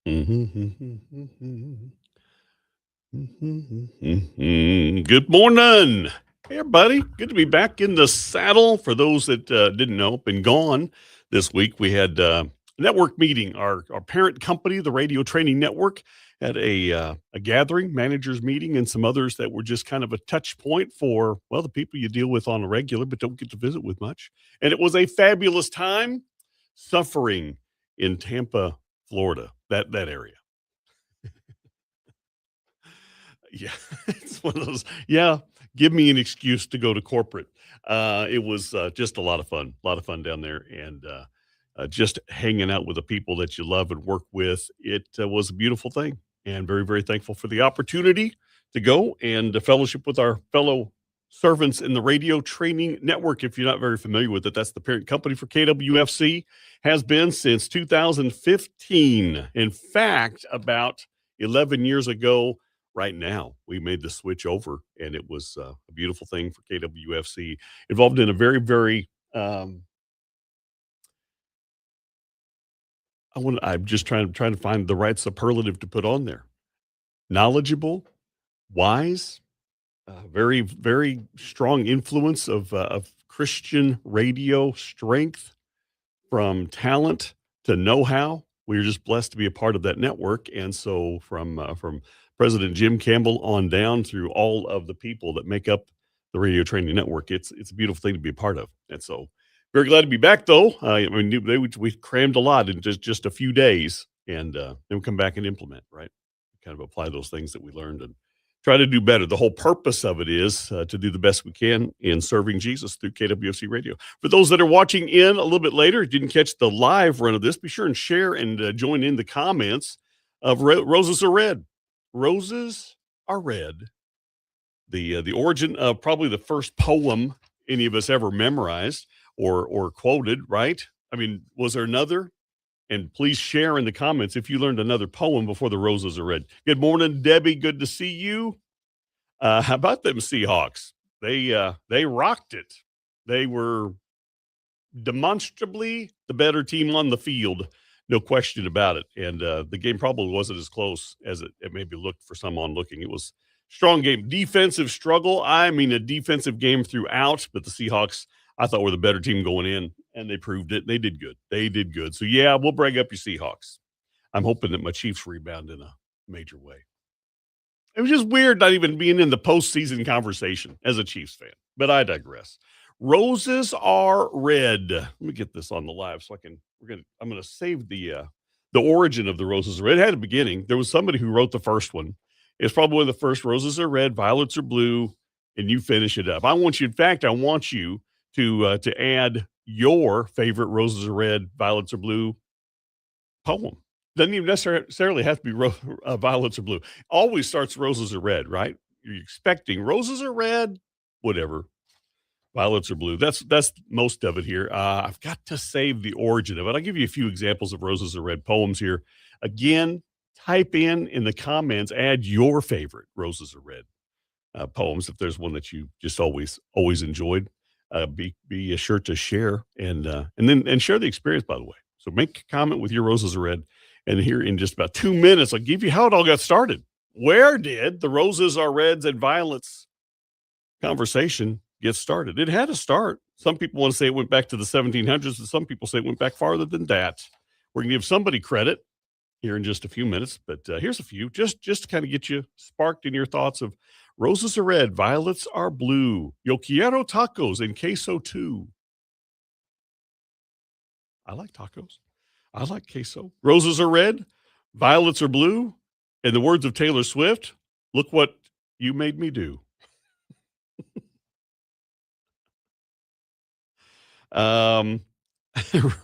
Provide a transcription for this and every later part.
Good morning. Hey, everybody. Good to be back in the saddle. For those that didn't know, been gone this week. We had a network meeting. Our parent company, the Radio Training Network, had a gathering, managers meeting, and some others that were just kind of a touch point for, well, the people you deal with on a regular, but don't get to visit with much. And it was a fabulous time suffering in Tampa, Florida, that area. Yeah, it's one of those. Yeah, give me an excuse to go to corporate. It was just a lot of fun down there, and just hanging out with the people that you love and work with. It was a beautiful thing, and very, very thankful for the opportunity to go and fellowship with our fellow servants in the Radio Training Network. If you're not very familiar with it, that's the parent company for KWFC, has been since 2015. In fact, about 11 years ago right now, we made the switch over, and it was a beautiful thing for KWFC. Involved in a very, very I'm just trying to find the right superlative to put on there. Knowledgeable, wise, very, very strong influence of Christian radio strength, from talent to know-how. We are just blessed to be a part of that network, and so from President Jim Campbell on down through all of the people that make up the Radio Training Network, it's a beautiful thing to be a part of, and so very glad to be back, though. I mean, we crammed a lot in just a few days, and then we come back and implement, right? Kind of apply those things that we learned and try to do better. The whole purpose of it is to do the best we can in serving Jesus through KWFC Radio. For those that are watching in a little bit later, didn't catch the live run of this, be sure and share and join in the comments of Roses Are Red. Roses Are Red. The origin of probably the first poem any of us ever memorized or quoted, right? I mean, was there another? And please share in the comments if you learned another poem before the roses are red. Good morning, Debbie. Good to see you. How about them Seahawks? They rocked it. They were demonstrably the better team on the field, no question about it. And the game probably wasn't as close as it maybe looked for some on looking. It was strong game, defensive struggle. I mean, a defensive game throughout, but the Seahawks, I thought, were the better team going in, and they proved it. They did good. They did good. So yeah, we'll brag up your Seahawks. I'm hoping that my Chiefs rebound in a major way. It was just weird not even being in the postseason conversation as a Chiefs fan, but I digress. Roses are red. Let me get this on the live so I'm gonna save the origin of the roses are red. It had a beginning. There was somebody who wrote the first one. It's probably one of the first. Roses are red, violets are blue, and you finish it up. I want you to add your favorite roses are red, violets are blue poem. Doesn't even necessarily have to be violets or blue. Always starts roses are red, right? You're expecting roses are red, whatever. Violets are blue. That's most of it here. I've got to save the origin of it. I'll give you a few examples of roses are red poems here. Again, type in the comments, add your favorite roses are red poems if there's one that you just always enjoyed. Be sure to share and share the experience, by the way. So make a comment with your roses are red. And here in just about 2 minutes, I'll give you how it all got started. Where did the roses are reds and violets conversation get started? It had a start. Some people want to say it went back to the 1700s, and some people say it went back farther than that. We're going to give somebody credit here in just a few minutes, but here's a few just to kind of get you sparked in your thoughts of roses are red, violets are blue. Yo quiero tacos and queso too. I like tacos. I like queso. Roses are red, violets are blue. In the words of Taylor Swift, look what you made me do. Um,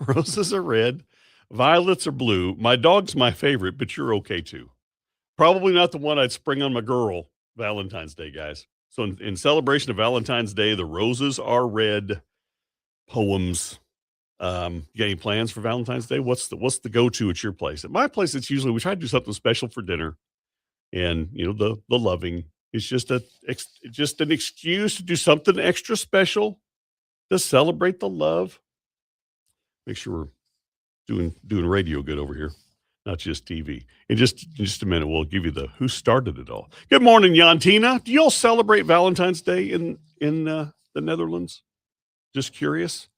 roses are red, violets are blue. My dog's my favorite, but you're okay too. Probably not the one I'd spring on my girl Valentine's Day, guys. So in celebration of Valentine's Day, the roses are red poems. You got any plans for Valentine's Day? What's the go-to at your place? At my place, it's usually we try to do something special for dinner, and the loving. It's just an excuse to do something extra special to celebrate the love. Make sure we're doing radio good over here. not just TV. In just a minute, we'll give you the who started it all. Good morning, Yantina. Do y'all celebrate Valentine's Day in the Netherlands? Just curious.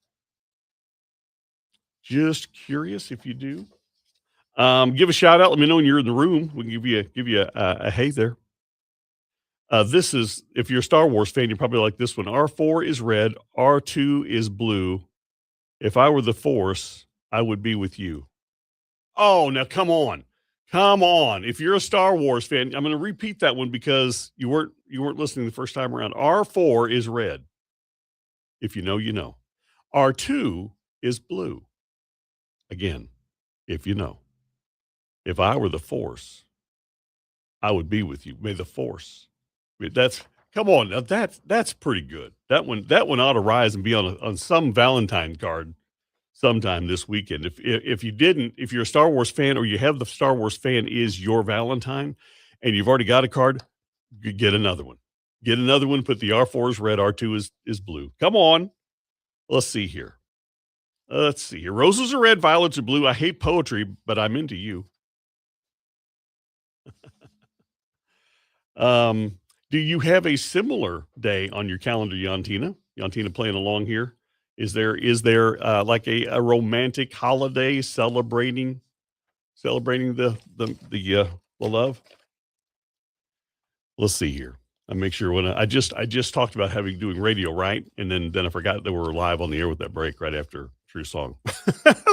Just curious if you do. Give a shout out. Let me know when you're in the room. We can give you a hey there. This is if you're a Star Wars fan, you're probably like this one. R4 is red. R2 is blue. If I were the Force, I would be with you. Oh, now come on. Come on. If you're a Star Wars fan, I'm going to repeat that one because you weren't listening the first time around. R4 is red. If you know, you know. R2 is blue. Again, if you know. If I were the Force, I would be with you. May the Force. That's come on. Now that's pretty good. That one ought to rise and be on some Valentine card sometime this weekend. If you didn't, if you're a Star Wars fan or you have the Star Wars fan is your Valentine, and you've already got a card, get another one. Get another one. Put the R4 is red, R2 is blue. Come on. Let's see here. Let's see here. Roses are red, violets are blue. I hate poetry, but I'm into you. Do you have a similar day on your calendar, Yantina? Yantina playing along here. Is there like a romantic holiday celebrating the love? Let's see here. I make sure when I just talked about doing radio, right? And then I forgot that we were live on the air with that break right after True Song.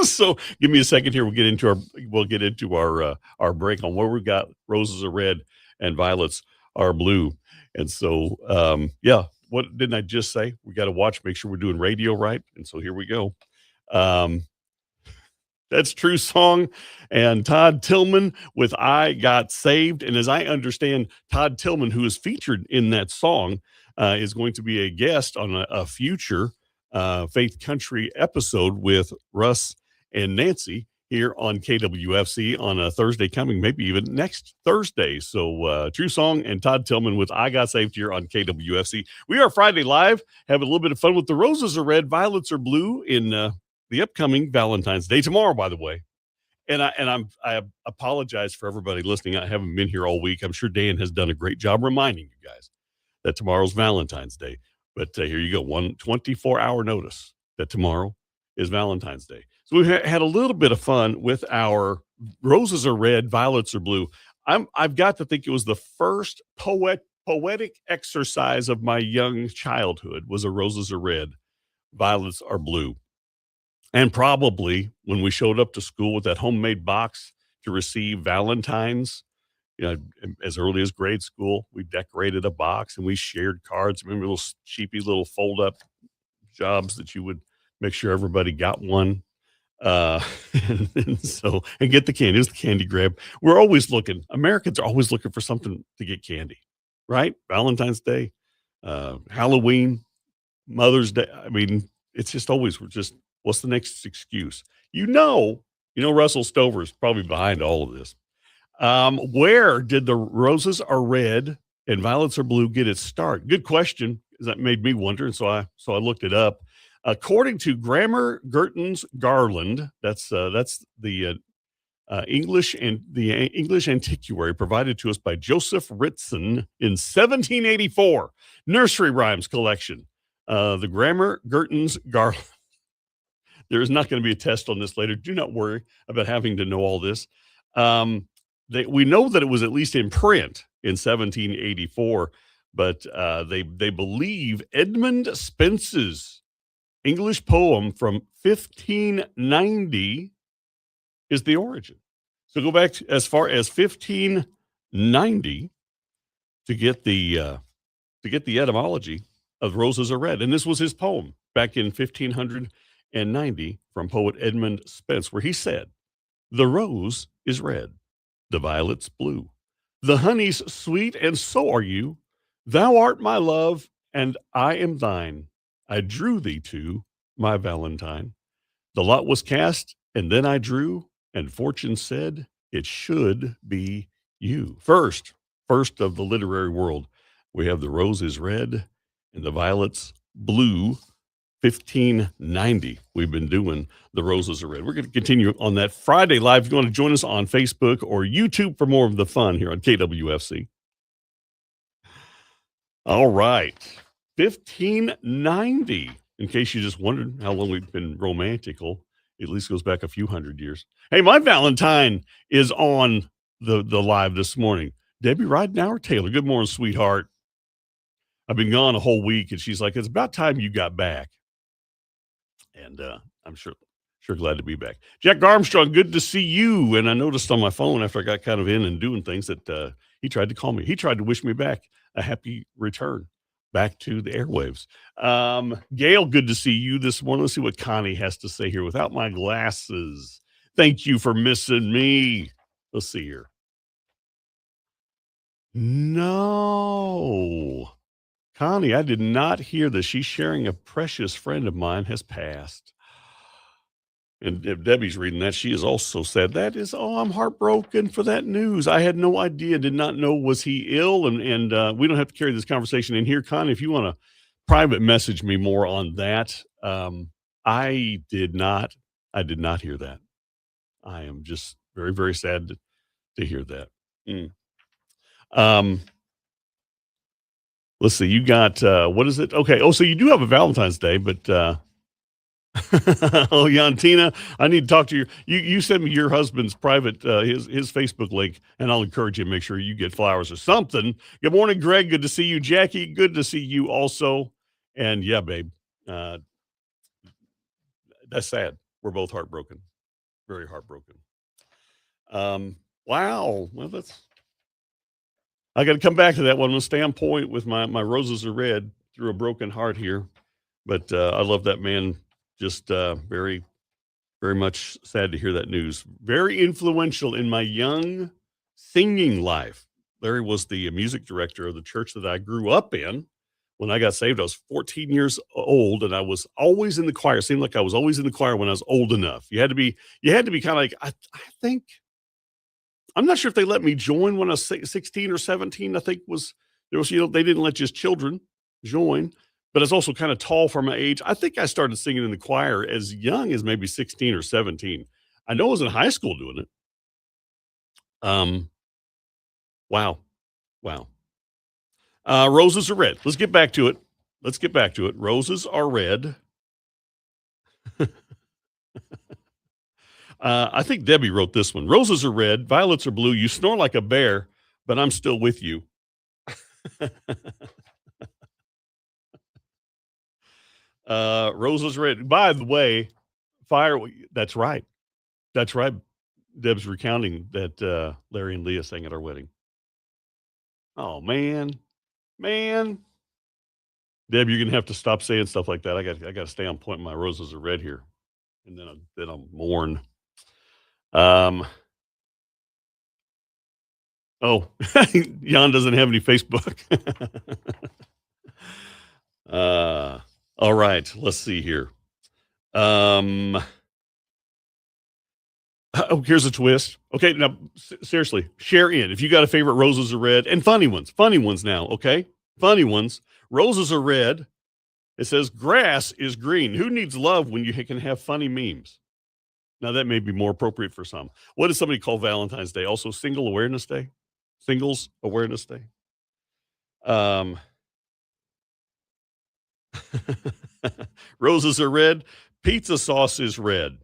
So give me a second here. We'll get into our break on where we got roses are red and violets are blue. And so yeah, what didn't I just say? We got to watch, make sure we're doing radio right. And so here we go. Um, that's True Song and Todd Tillman with I Got Saved. And as I understand, Todd Tillman, who is featured in that song, is going to be a guest on a future Faith Country episode with Russ and Nancy here on KWFC on a Thursday coming, maybe even next Thursday. So True Song and Todd Tillman with I Got Saved here on KWFC. We are Friday Live, having a little bit of fun with the roses are red, violets are blue in the upcoming Valentine's Day tomorrow, by the way. And I apologize for everybody listening. I haven't been here all week. I'm sure Dan has done a great job reminding you guys that tomorrow's Valentine's Day. But here you go, 24-hour notice that tomorrow is Valentine's Day. So we've had a little bit of fun with our roses are red, violets are blue. I've got to think it was the first poetic exercise of my young childhood was a roses are red, violets are blue. And probably when we showed up to school with that homemade box to receive Valentines, as early as grade school, we decorated a box and we shared cards. Remember little cheapy little fold up jobs that you would make sure everybody got one. Uh, and get the candy. It was the candy grab. We're always looking. Americans are always looking for something to get candy, right? Valentine's Day, Halloween, Mother's Day. I mean, it's just always what's the next excuse? Russell Stover is probably behind all of this. Where did the roses are red and violets are blue get its start? Good question. That made me wonder, and so I looked it up. According to Grammar Girton's Garland, that's the English and the English antiquary provided to us by Joseph Ritson in 1784 nursery rhymes collection. The Grammar Girton's Garland. There is not going to be a test on this later. Do not worry about having to know all this. We know that it was at least in print in 1784, but they believe Edmund Spence's English poem from 1590 is the origin. So go back as far as 1590 to get the etymology of roses are red. And this was his poem back in 1590 from poet Edmund Spence, where he said, "The rose is red, the violet's blue, the honey's sweet, and so are you. Thou art my love, and I am thine. I drew thee to my Valentine. The lot was cast, and then I drew, and fortune said it should be you." First of the literary world, we have the rose is red and the violets blue. 1590. We've been doing The Roses Are Red. We're going to continue on that Friday live. If you want to join us on Facebook or YouTube for more of the fun here on KWFC. All right. 1590. In case you just wondered how long we've been romantical, at least goes back a few hundred years. Hey, my Valentine is on the live this morning. Debbie Ridenauer Taylor. Good morning, sweetheart. I've been gone a whole week, and she's like, it's about time you got back. And I'm sure glad to be back. Jack Armstrong, good to see you. And I noticed on my phone after I got kind of in and doing things that he tried to call me. He tried to wish me back a happy return back to the airwaves. Gail, good to see you this morning. Let's see what Connie has to say here without my glasses. Thank you for missing me. Let's see here. No. Connie, I did not hear that she's sharing a precious friend of mine has passed. And if Debbie's reading that, she is also said, I'm heartbroken for that news. I had no idea, did not know, was he ill? And we don't have to carry this conversation in here. Connie, if you want to private message me more on that, I did not hear that. I am just very, very sad to hear that. Let's see, you got, what is it? Okay. Oh, so you do have a Valentine's Day, but, oh, Yantina, I need to talk to you send me your husband's private, his Facebook link, and I'll encourage you to make sure you get flowers or something. Good morning, Greg. Good to see you. Jackie, good to see you also. And yeah, babe, that's sad. We're both heartbroken, very heartbroken. Wow. Well, I got to come back to that one. I'm going to stay on point with my Roses Are Red through a broken heart here. But I love that man. Just very, very much sad to hear that news. Very influential in my young singing life. Larry was the music director of the church that I grew up in. When I got saved, I was 14 years old, and I was always in the choir. It seemed like I was always in the choir when I was old enough. You had to be kind of like, I think, I'm not sure if they let me join when I was 16 or 17. I think they didn't let just children join. But it's also kind of tall for my age. I think I started singing in the choir as young as maybe 16 or 17. I know I was in high school doing it. Wow. Roses Are Red. Let's get back to it. Roses are red. I think Debbie wrote this one. Roses are red, violets are blue. You snore like a bear, but I'm still with you. Roses red. By the way, fire. That's right. Deb's recounting that Larry and Leah sang at our wedding. Oh man. Deb, you're gonna have to stop saying stuff like that. I got to stay on point. My roses are red here, and then I'll mourn. Oh, Jan doesn't have any Facebook. All right, let's see here. Oh, here's a twist. Okay, now seriously, share in if you got a favorite. Roses are red, and funny ones now. Okay, funny ones. Roses are red. It says grass is green. Who needs love when you can have funny memes? Now that may be more appropriate for some. What does somebody call Valentine's Day? Also, Singles Awareness Day. Roses are red. Pizza sauce is red.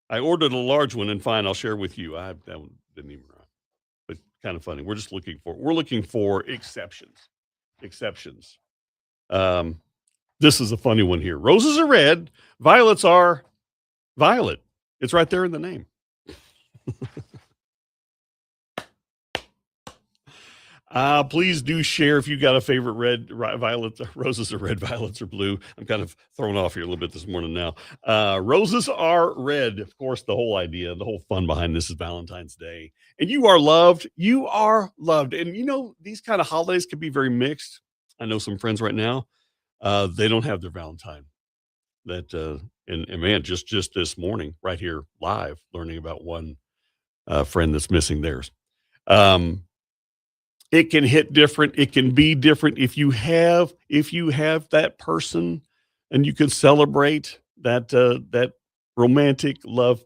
I ordered a large one, and fine, I'll share with you. That one didn't even rhyme, but kind of funny. We're looking for exceptions. This is a funny one here. Roses are red. Violets are violet. It's right there in the name. Please do share if you got a favorite roses are red, violets are blue. I'm kind of thrown off here a little bit this morning now. Roses are red. Of course, the whole idea, the whole fun behind this is Valentine's Day. And you are loved. And these kind of holidays can be very mixed. I know some friends right now, they don't have their Valentine. And man, just this morning, right here live, learning about one friend that's missing theirs. It can hit different. It can be different if you have that person and you can celebrate that romantic love.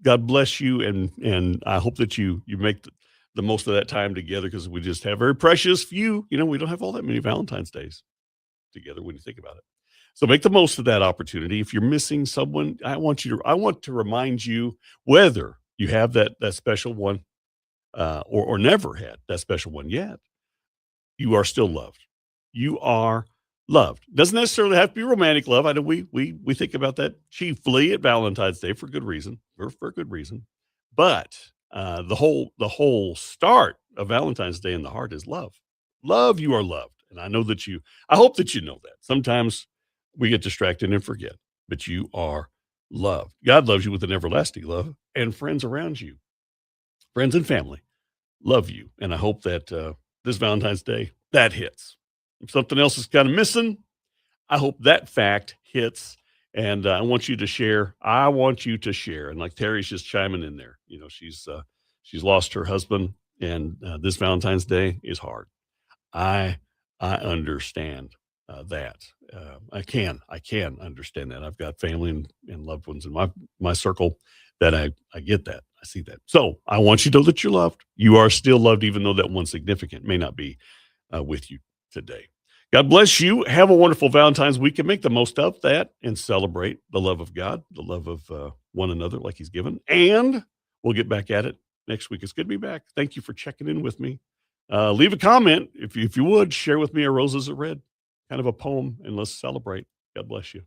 God bless you, and I hope that you make the most of that time together because we just have very precious few. We don't have all that many Valentine's days together when you think about it. So make the most of that opportunity. If you're missing someone, I want to remind you whether you have that special one or never had that special one yet, you are still loved. You are loved. Doesn't necessarily have to be romantic love. I know we think about that chiefly at Valentine's Day for good reason, for good reason. But the whole start of Valentine's Day in the heart is love. Love, you are loved. And I know that I hope that you know that. Sometimes we get distracted and forget, but you are loved. God loves you with an everlasting love, and friends around you, friends and family love you. And I hope that this Valentine's Day that hits. If something else is kind of missing, I hope that fact hits. And I want you to share. I want you to share. And like Terry's just chiming in there, she's lost her husband, and this Valentine's Day is hard. I I understand that. I can understand that. I've got family and loved ones in my circle that I get that. I see that. So I want you to know that you're loved. You are still loved, even though that one significant may not be with you today. God bless you. Have a wonderful Valentine's week and make the most of that and celebrate the love of God, the love of one another like He's given. And we'll get back at it next week. It's good to be back. Thank you for checking in with me. Leave a comment if you would. Share with me a Roses Are Red, kind of a poem, and let's celebrate. God bless you.